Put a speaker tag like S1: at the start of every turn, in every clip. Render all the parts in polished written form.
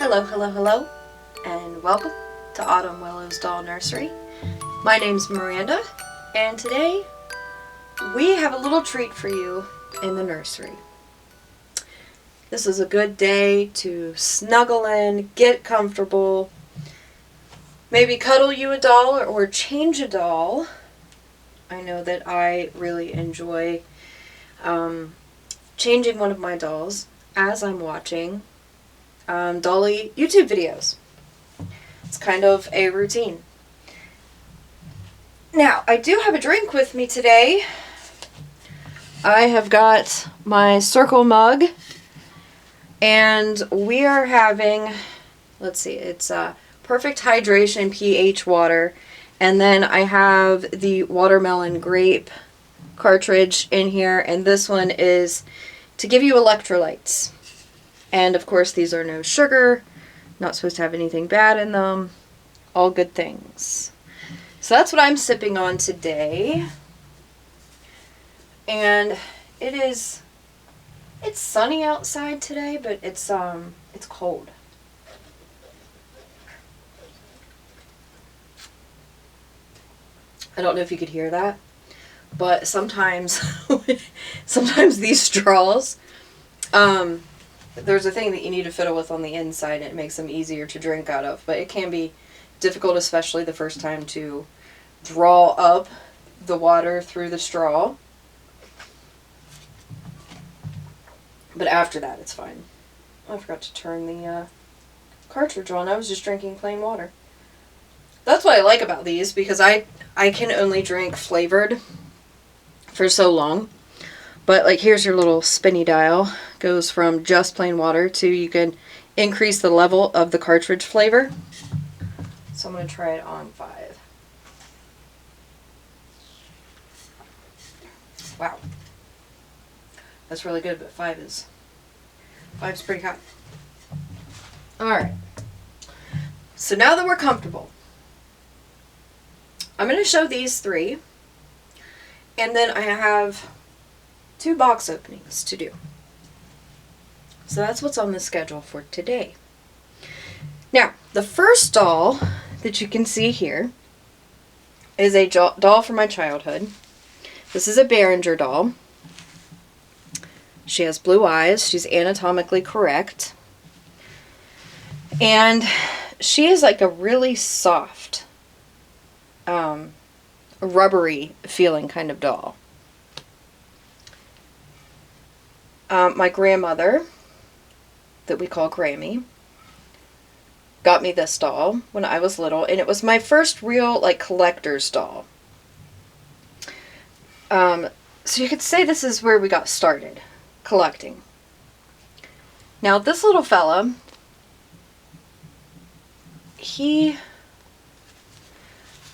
S1: Hello, hello, hello, and welcome to Autumn Willow's Doll Nursery. My name's Miranda, and today we have a little treat for you in the nursery. This is a good day to snuggle in, get comfortable, maybe cuddle you a doll or change a doll. I know that I really enjoy changing one of my dolls as I'm watching dolly YouTube videos. It's kind of a routine. Now, I do have a drink with me today. I have got my circle mug, and we are having, let's see, it's Perfect Hydration pH water, and then I have the watermelon grape cartridge in here, and this one is to give you electrolytes. And of course, these are no sugar, not supposed to have anything bad in them, all good things. So that's what I'm sipping on today. And it's sunny outside today, but it's cold. I don't know if you could hear that, but sometimes these straws, there's a thing that you need to fiddle with on the inside, and it makes them easier to drink out of. But it can be difficult, especially the first time, to draw up the water through the straw. But after that, it's fine. I forgot to turn the cartridge on. I was just drinking plain water. That's what I like about these, because I can only drink flavored for so long. But like, here's your little spinny dial. Goes from just plain water to you can increase the level of the cartridge flavor. So I'm going to try it on 5. Wow. That's really good, but 5's pretty hot. Alright. So now that we're comfortable, I'm going to show these 3. And then I have 2 box openings to do. So that's what's on the schedule for today. Now, the first doll that you can see here is a doll from my childhood. This is a Berenguer doll. She has blue eyes. She's anatomically correct. And she is like a really soft, rubbery feeling kind of doll. My grandmother, that we call Grammy, got me this doll when I was little, and it was my first real, like, collector's doll. So you could say this is where we got started, collecting. Now, this little fella,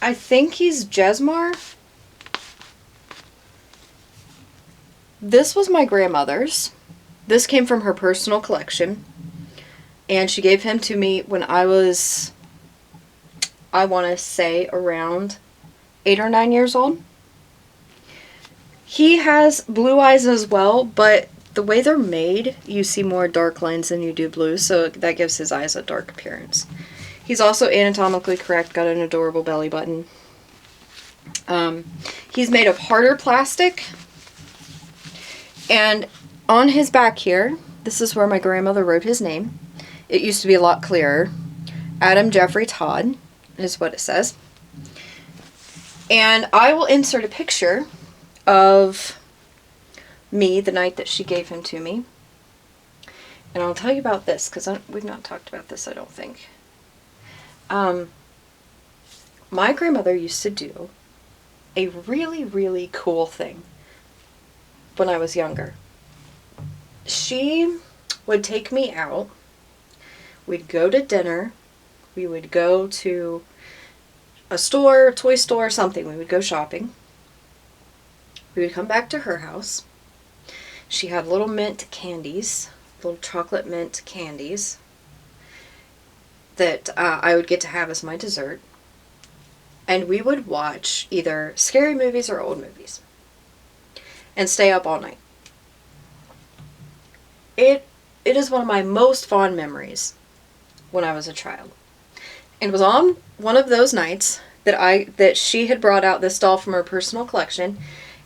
S1: I think he's Jesmar. This was my grandmother's. This came from her personal collection. And she gave him to me when I was, I want to say, around 8 or 9 years old. He has blue eyes as well, but the way they're made, you see more dark lines than you do blue, so that gives his eyes a dark appearance. He's also anatomically correct, got an adorable belly button. He's made of harder plastic. And on his back here, this is where my grandmother wrote his name. It used to be a lot clearer. Adam Jeffrey Todd is what it says. And I will insert a picture of me the night that she gave him to me. And I'll tell you about this, because we've not talked about this, I don't think. My grandmother used to do a really, really cool thing when I was younger. She would take me out. We'd go to dinner. We would go to a store, toy store, something. We would go shopping. We would come back to her house. She had little mint candies, little chocolate mint candies that I would get to have as my dessert. And we would watch either scary movies or old movies and stay up all night. It is one of my most fond memories when I was a child. And it was on one of those nights that she had brought out this doll from her personal collection,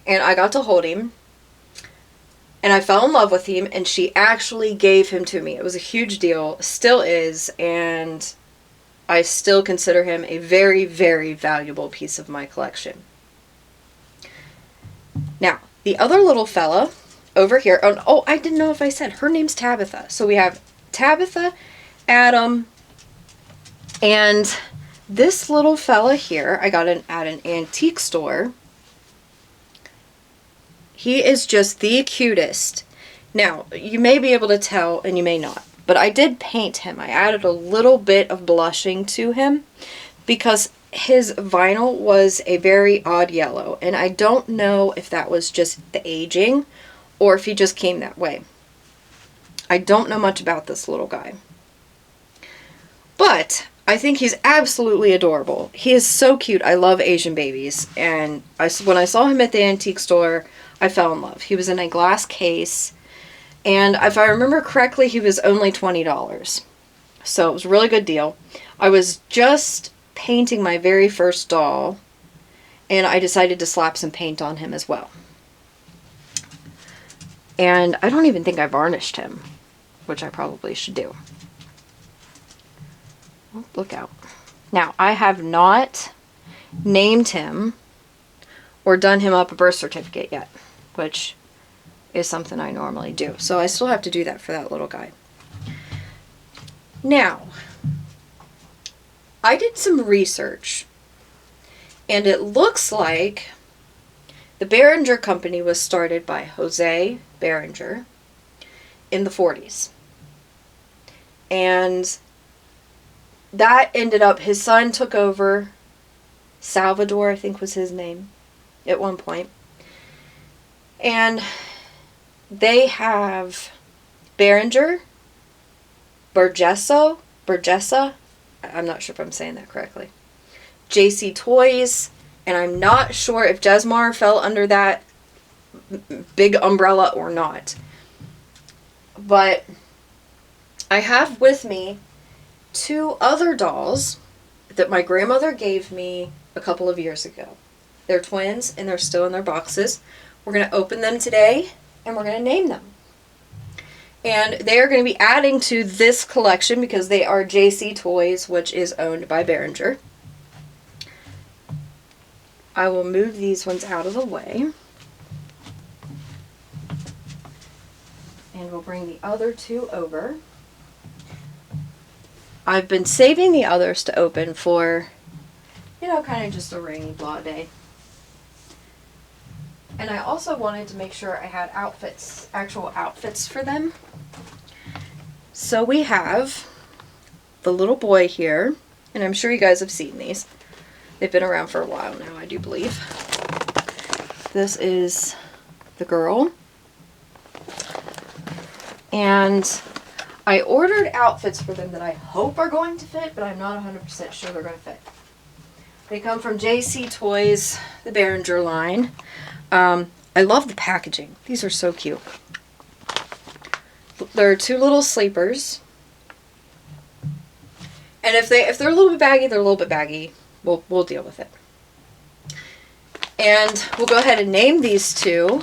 S1: and I got to hold him, and I fell in love with him, and she actually gave him to me. It was a huge deal, still is, and I still consider him a very, very valuable piece of my collection. Now, the other little fella over here, oh, I didn't know if I said, her name's Tabitha. So we have Tabitha, Adam, and this little fella here, I got at an antique store. He is just the cutest. Now, you may be able to tell, and you may not, but I did paint him. I added a little bit of blushing to him because his vinyl was a very odd yellow, and I don't know if that was just the aging or if he just came that way. I don't know much about this little guy, but I think he's absolutely adorable. He is so cute. I love Asian babies, and when I saw him at the antique store, I fell in love. He was in a glass case, and if I remember correctly, he was only $20. So it was a really good deal. I was just painting my very first doll, and I decided to slap some paint on him as well. And I don't even think I varnished him, which I probably should do. Oh, look out. Now, I have not named him or done him up a birth certificate yet, which is something I normally do. So I still have to do that for that little guy. Now, I did some research, and it looks like the Berenguer company was started by Jose Berenguer in the 40s. And that ended up, his son took over, Salvador, I think was his name, at one point. And they have Berenguer, Burgessa, I'm not sure if I'm saying that correctly, JC Toys, and I'm not sure if Jesmar fell under that big umbrella or not. But I have with me two other dolls that my grandmother gave me a couple of years ago. They're twins, and they're still in their boxes. We're going to open them today, and we're going to name them. And they are going to be adding to this collection because they are JC Toys, which is owned by Berenguer. I will move these ones out of the way. And we'll bring the other two over. I've been saving the others to open for, you know, kind of just a rainy, blah day. And I also wanted to make sure I had outfits, actual outfits for them. So we have the little boy here, and I'm sure you guys have seen these. They've been around for a while now, I do believe. This is the girl. And I ordered outfits for them that I hope are going to fit, but I'm not 100% sure they're going to fit. They come from JC Toys, the Berenguer line. I love the packaging. These are so cute. They're two little sleepers. And if they're a little bit baggy, they're a little bit baggy. We'll deal with it. And we'll go ahead and name these two.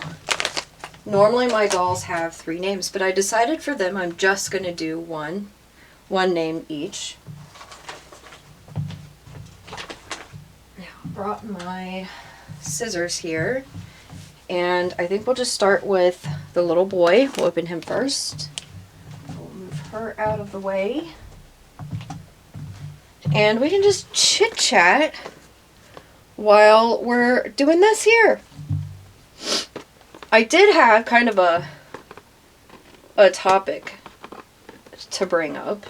S1: Normally my dolls have 3 names, but I decided for them I'm just going to do one name each. Now, I brought my scissors here, and I think we'll just start with the little boy. We'll open him first. We'll move her out of the way. And we can just chit-chat while we're doing this here. I did have kind of a topic to bring up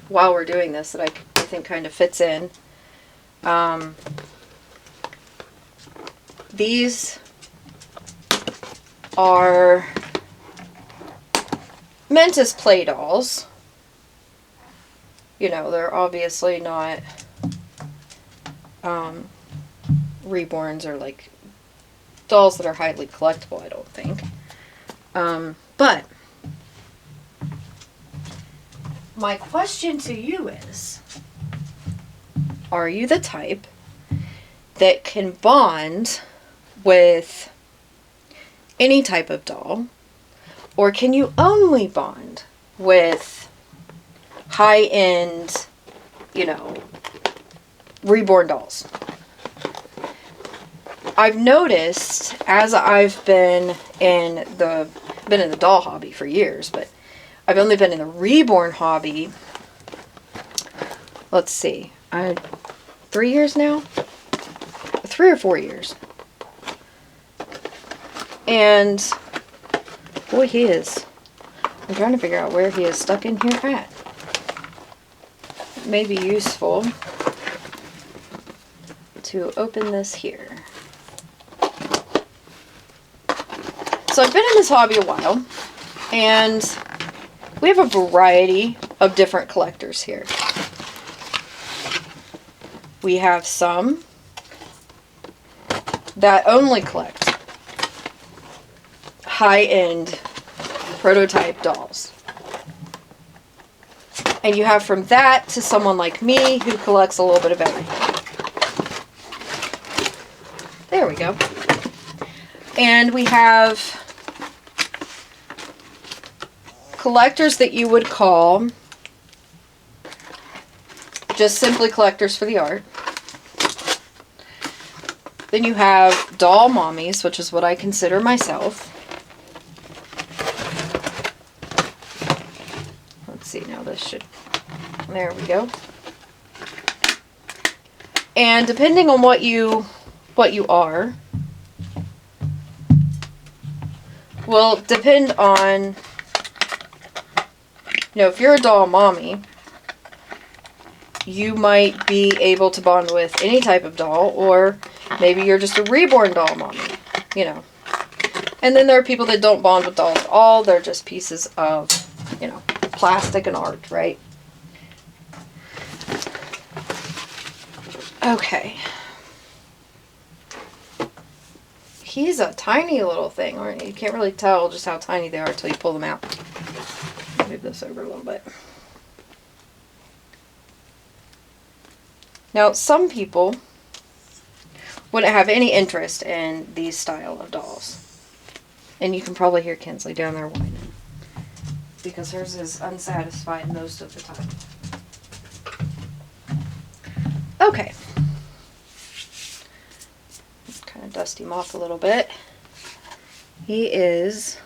S1: while we're doing this that I think kind of fits in. These are meant as play dolls. You know, they're obviously not Reborns or like dolls that are highly collectible, I don't think. But my question to you is, are you the type that can bond with any type of doll, or can you only bond with high-end, reborn dolls? I've noticed as I've been in the doll hobby for years, but I've only been in the reborn hobby, let's see, 3 years now? 3 or 4 years. And boy, he is. I'm trying to figure out where he is stuck in here at. It may be useful to open this here. So I've been in this hobby a while, and we have a variety of different collectors here. We have some that only collect high-end prototype dolls. And you have from that to someone like me who collects a little bit of everything. There we go. And we have collectors that you would call just simply collectors for the art. Then you have doll mommies, which is what I consider myself. Let's see, now this should, there we go. And depending on what you are, will depend on, if you're a doll mommy, you might be able to bond with any type of doll, or maybe you're just a reborn doll mommy, And then there are people that don't bond with dolls at all. They're just pieces of, plastic and art, right? Okay. He's a tiny little thing, aren't you? You can't really tell just how tiny they are until you pull them out. Move this over a little bit. Now, some people wouldn't have any interest in these style of dolls. And you can probably hear Kinsley down there whining, because hers is unsatisfied most of the time. Okay. Kind of dust him off a little bit. He is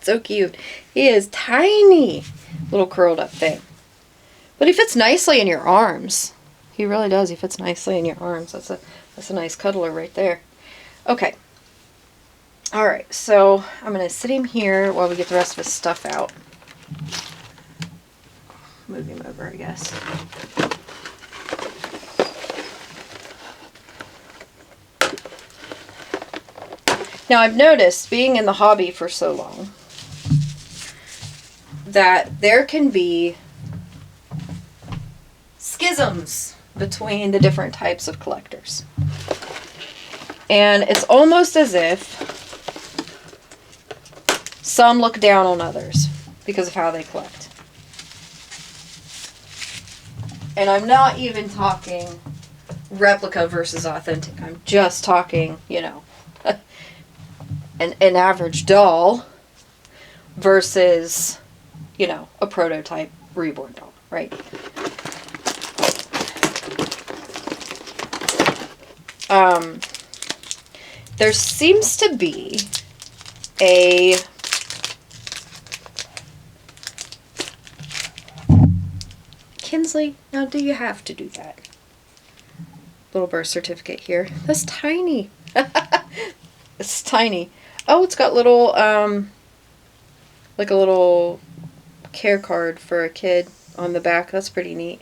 S1: so cute. He is tiny. Little curled up thing. But he fits nicely in your arms. He really does. He fits nicely in your arms. That's a nice cuddler right there. Okay. Alright, so I'm going to sit him here while we get the rest of his stuff out. Move him over, I guess. Now, I've noticed, being in the hobby for so long, that there can be schisms between the different types of collectors. And it's almost as if some look down on others because of how they collect. And I'm not even talking replica versus authentic. I'm just talking, an average doll versus, a prototype reborn doll, right? There seems to be a Kinsley, now do you have to do that? Little birth certificate here. That's tiny. It's tiny. Oh, it's got little, like a little care card for a kid on the back. That's pretty neat.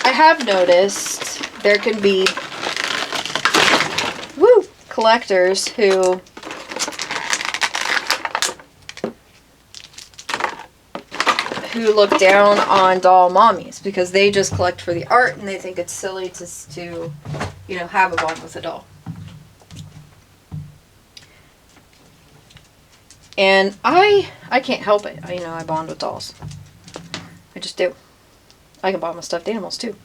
S1: I have noticed there can be collectors who look down on doll mommies because they just collect for the art and they think it's silly to have a bond with a doll. And I can't help it. You know, I bond with dolls. I just do. I can bond with stuffed animals too.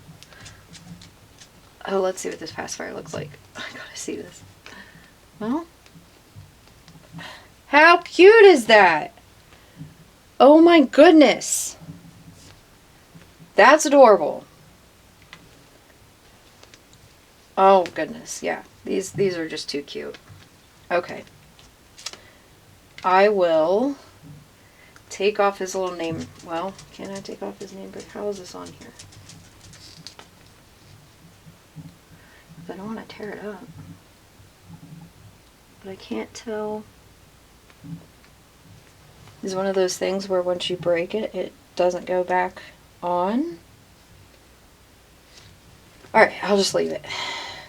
S1: Oh, let's see what this pacifier looks like. I gotta see this. Well, how cute is that? Oh my goodness. That's adorable. Oh goodness, yeah. These are just too cute. Okay. I will take off his little name. Well, can I take off his name? But how is this on here? I don't want to tear it up. But I can't tell. It's one of those things where once you break it, it doesn't go back on. Alright, I'll just leave it.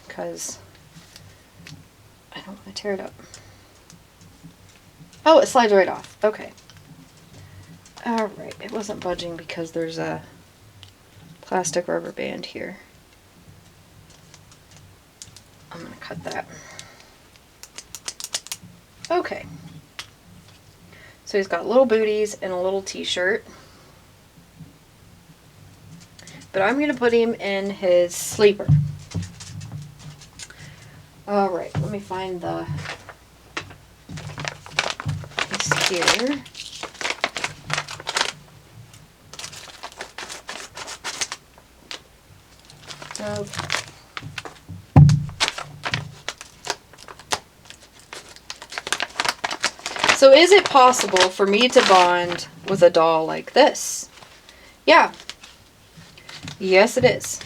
S1: Because I don't want to tear it up. Oh, it slides right off. Okay. Alright, it wasn't budging because there's a plastic rubber band here. I'm going to cut that. Okay. So he's got little booties and a little t-shirt. But I'm going to put him in his sleeper. Alright, let me find the piece here. Okay. So is it possible for me to bond with a doll like this? Yeah. Yes, it is.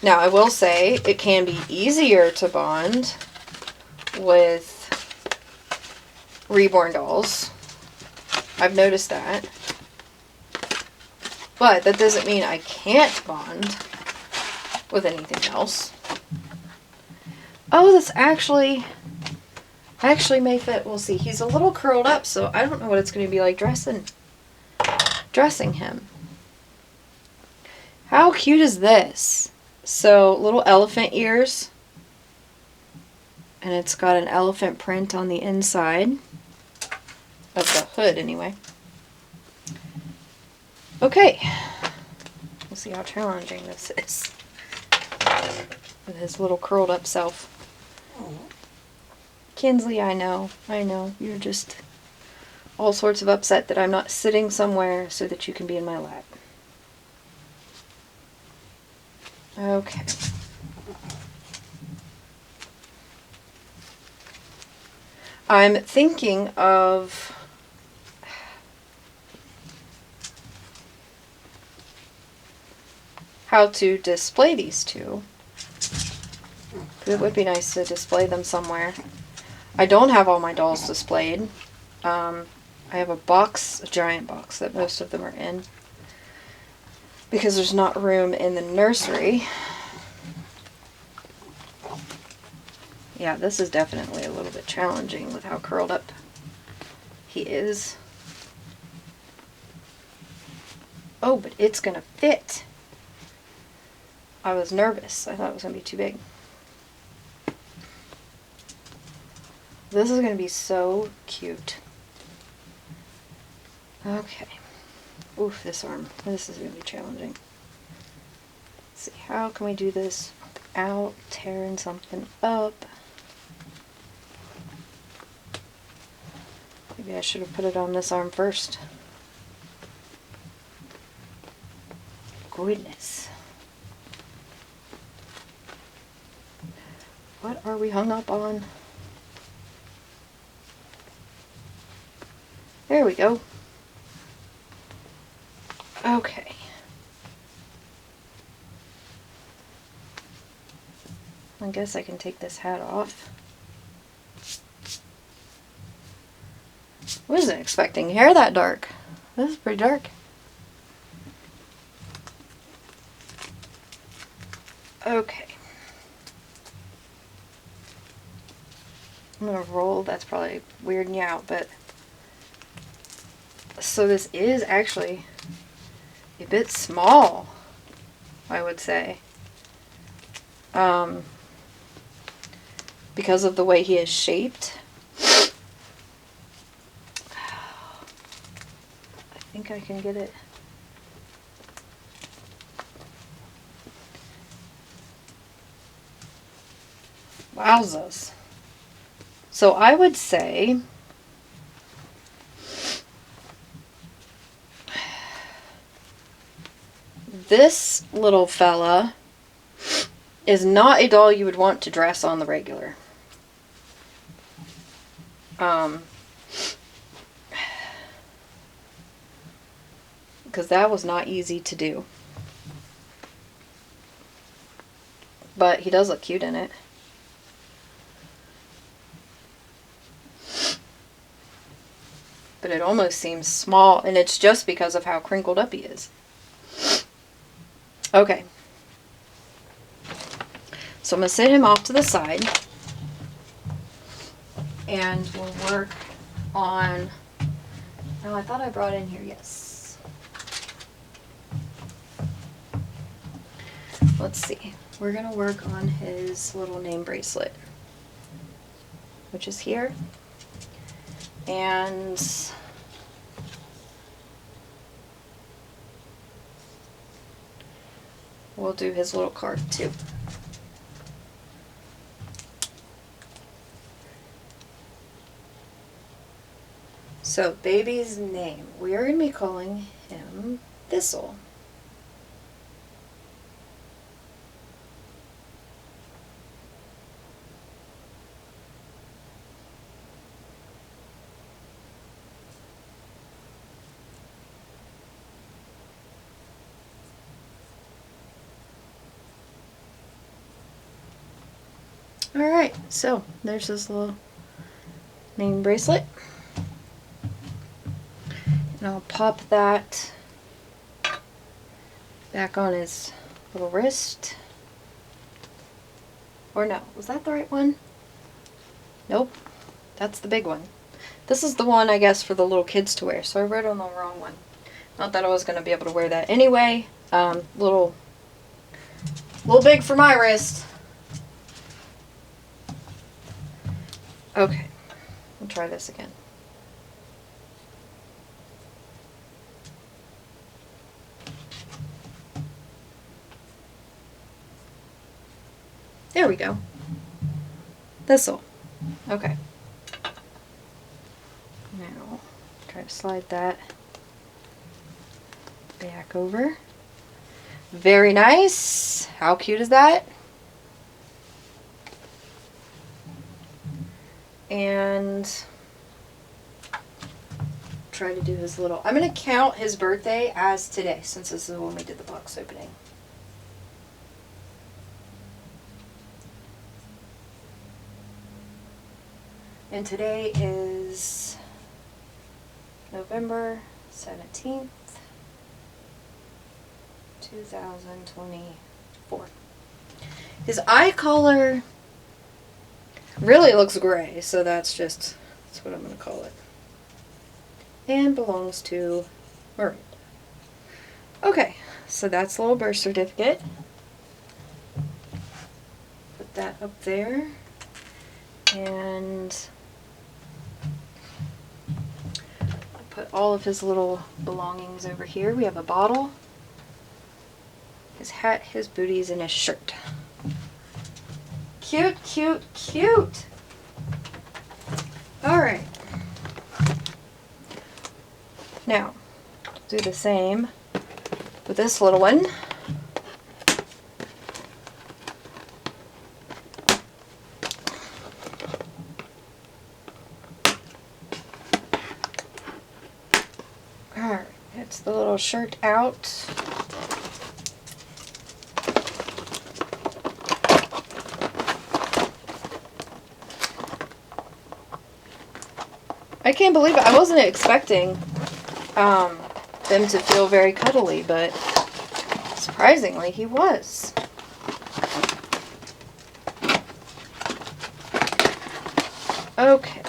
S1: Now, I will say it can be easier to bond with reborn dolls. I've noticed that. But that doesn't mean I can't bond with anything else. Oh, this actually may fit. We'll see. He's a little curled up, so I don't know what it's going to be like dressing him. How cute is this? So, little elephant ears. And it's got an elephant print on the inside. Of the hood, anyway. Okay. We'll see how challenging this is. With his little curled up self. Kinsley, I know. You're just all sorts of upset that I'm not sitting somewhere so that you can be in my lap. Okay. I'm thinking of how to display these two. It would be nice to display them somewhere. I don't have all my dolls displayed. I have a giant box that most of them are in. Because there's not room in the nursery. Yeah, this is definitely a little bit challenging with how curled up he is. Oh, but it's gonna fit. I was nervous. I thought it was gonna be too big. This is going to be so cute. Okay. Oof, this arm. This is going to be challenging. Let's see, how can we do this without tearing something up? Maybe I should have put it on this arm first. Goodness. What are we hung up on? There we go. Okay. I guess I can take this hat off. I wasn't expecting hair that dark. This is pretty dark. Okay. I'm gonna roll. That's probably weirding you out, but so this is actually a bit small, I would say, because of the way he is shaped. think I can get it. Wowzers. So I would say this little fella is not a doll you would want to dress on the regular. Because that was not easy to do. But he does look cute in it. But it almost seems small, and it's just because of how crinkled up he is. Okay. So I'm going to sit him off to the side. And we'll work on... Oh, I thought I brought in here, yes. Let's see. We're going to work on his little name bracelet, which is here. And we'll do his little card too. So, baby's name. We are going to be calling him Thistle. Alright, so there's his little name bracelet. And I'll pop that back on his little wrist. Or no, was that the right one? Nope, that's the big one. This is the one, I guess, for the little kids to wear, so I wrote on the wrong one. Not that I was going to be able to wear that anyway. Little big for my wrist. Okay, we'll try this again. There we go. Thistle. Okay. Now, try to slide that back over. Very nice. How cute is that? And try to do his little... I'm going to count his birthday as today, since this is when we did the box opening. And today is November 17th, 2024. His eye color really looks gray, so that's what I'm going to call it. And belongs to Miranda. Okay, so that's the little birth certificate. Put that up there. And I'll put all of his little belongings over here. We have a bottle, his hat, his booties, and his shirt. Cute, cute, cute! Alright. Now, do the same with this little one. Alright, it's the little shirt out. I can't believe it. I wasn't expecting them to feel very cuddly, but surprisingly he was. Okay.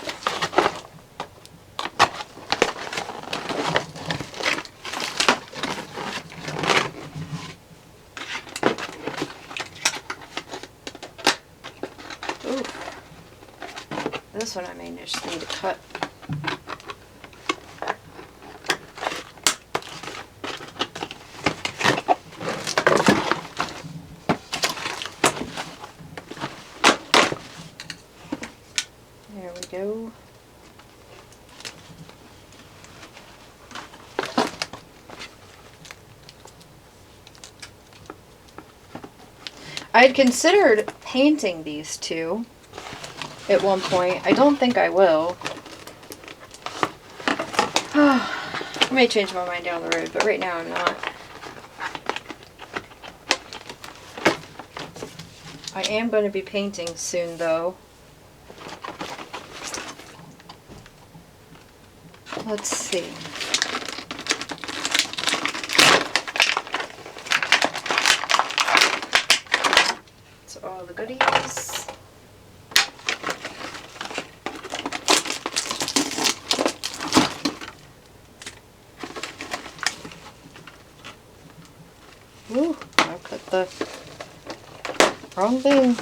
S1: Ooh. This one I may just need to cut. I'd considered painting these two at one point. I don't think I will. I may change my mind down the road, but right now I'm not. I am going to be painting soon, though. Let's see. So all the goodies. Ooh, I cut the wrong thing.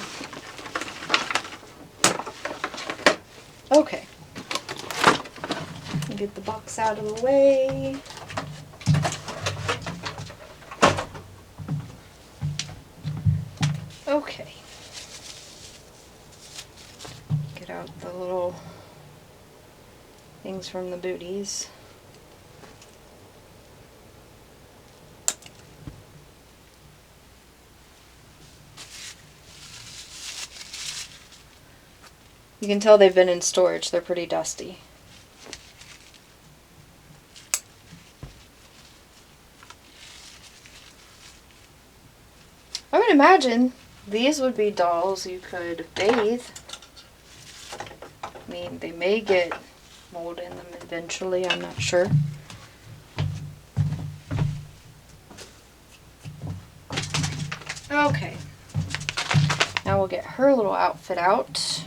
S1: Okay. Get the box out of the way. Okay. Get out the little things from the booties. You can tell they've been in storage. They're pretty dusty. I would imagine these would be dolls you could bathe. I mean, they may get mold in them eventually, I'm not sure. Okay. Now we'll get her little outfit out.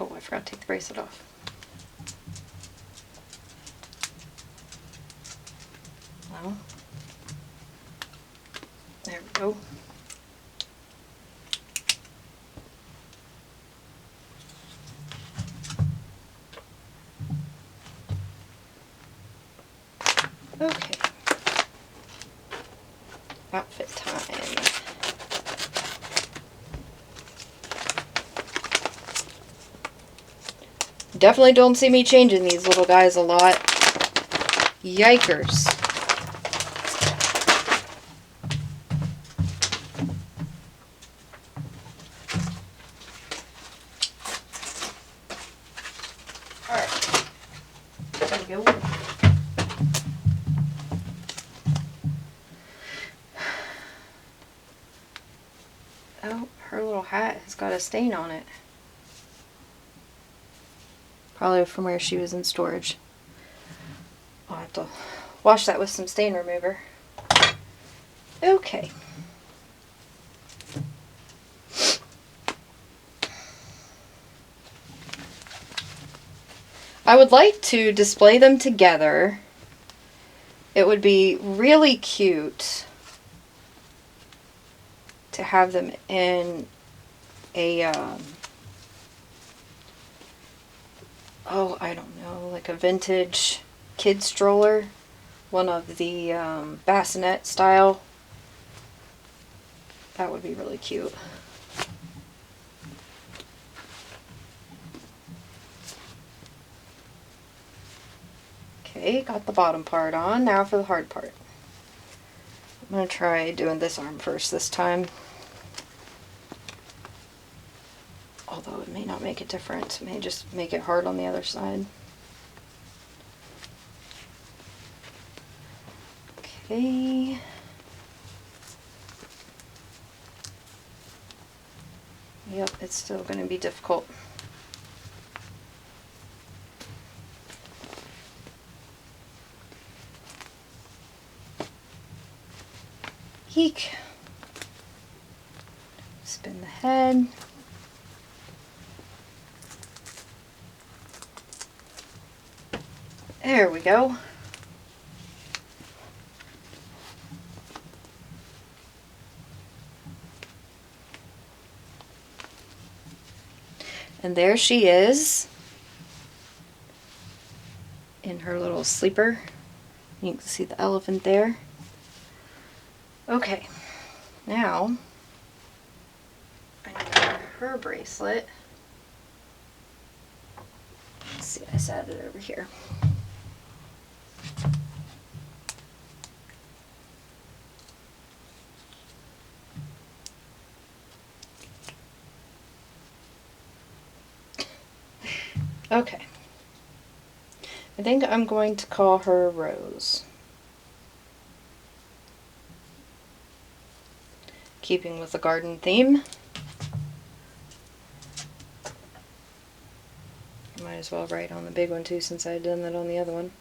S1: Oh, I forgot to take the bracelet off. Well, there we go. Okay. Outfit time. Definitely don't see me changing these little guys a lot. Yikers. Alright. There we go. Oh, her little hat has got a stain on it. Probably from where she was in storage. I'll have to wash that with some stain remover. Okay. I would like to display them together. It would be really cute to have them in a oh, I don't know, like a vintage kid stroller, one of the bassinet style. That would be really cute. Okay, got the bottom part on. Now for the hard part. I'm going to try doing this arm first this time. Although it may not make a difference. It may just make it hard on the other side. Okay. Yep, it's still going to be difficult. Eek. Spin the head. There we go. And there she is in her little sleeper. You can see the elephant there. Okay, now I need her bracelet. Let's see, I set it over here. Okay. I think I'm going to call her Rose. Keeping with the garden theme. Might as well write on the big one too, since I had done that on the other one.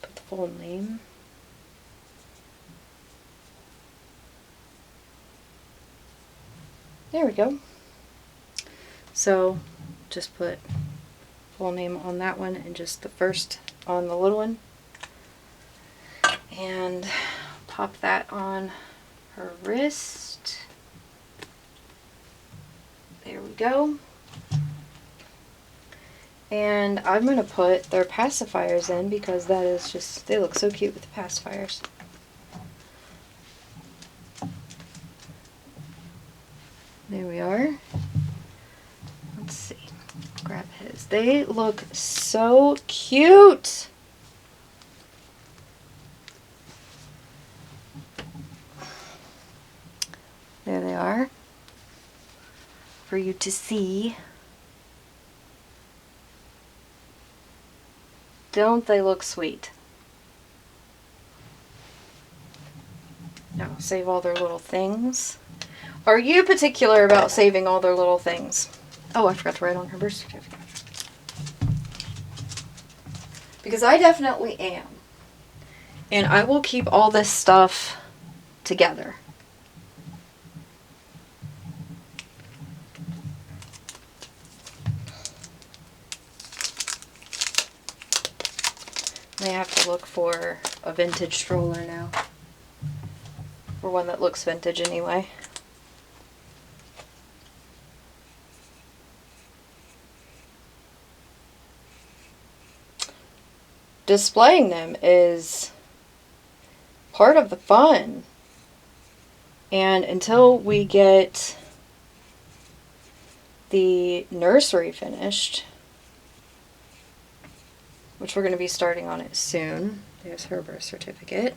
S1: Put the full name. There we go. So just put full name on that one and just the first on the little one. And pop that on her wrist. There we go. And I'm going to put their pacifiers in because that is just, they look so cute with the pacifiers. There we are. Let's see. Grab his. They look so cute. There they are. For you to see. Don't they look sweet? Now save all their little things. Are you particular about saving all their little things? Oh, I forgot to write on her birth certificate. Because I definitely am. And I will keep all this stuff together. I have to look for a vintage stroller now. Or one that looks vintage anyway. Displaying them is part of the fun. And until we get the nursery finished, which we're going to be starting on it soon. There's her birth certificate.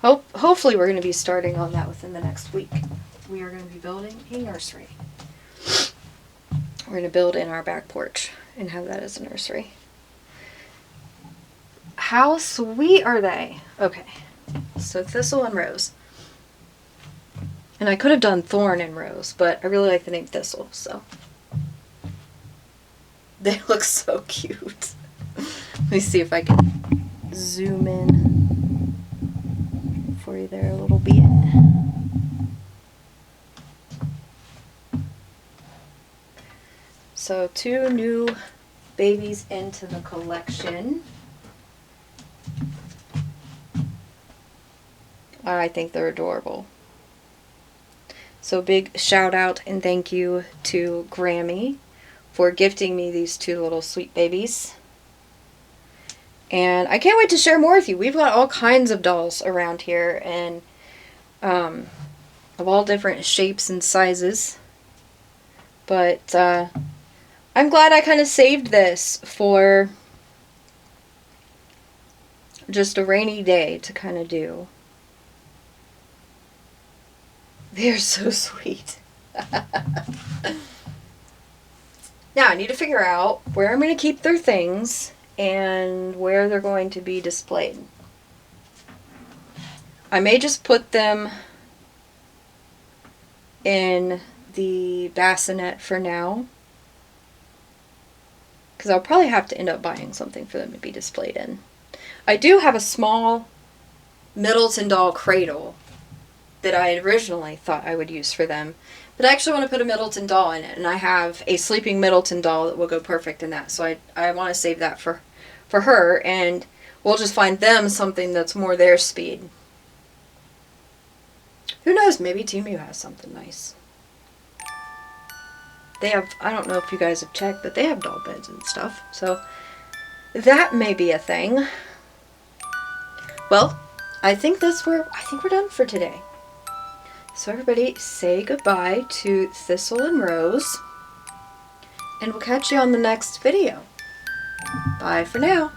S1: Hopefully we're going to be starting on that within the next week. We are going to be building a nursery. We're going to build in our back porch and have that as a nursery. How sweet are they? Okay, so Thistle and Rose. And I could have done Thorn and Rose, but I really like the name Thistle, so. They look so cute. Let me see if I can zoom in for you there a little bit. So 2 new babies into the collection. I think they're adorable. So big shout out and thank you to Grammy for gifting me these 2 little sweet babies. And I can't wait to share more with you. We've got all kinds of dolls around here and of all different shapes and sizes. But I'm glad I kind of saved this for just a rainy day to kind of do. They're so sweet. Now I need to figure out where I'm going to keep their things and where they're going to be displayed. I may just put them in the bassinet for now, because I'll probably have to end up buying something for them to be displayed in. I do have a small Middleton doll cradle that I originally thought I would use for them. But I actually want to put a Middleton doll in it. And I have a sleeping Middleton doll that will go perfect in that. So I want to save that for her. And we'll just find them something that's more their speed. Who knows? Maybe Timu has something nice. They have, I don't know if you guys have checked, but they have doll beds and stuff. So that may be a thing. Well, I think we're done for today. So everybody say goodbye to Thistle and Rose. And we'll catch you on the next video. Bye for now.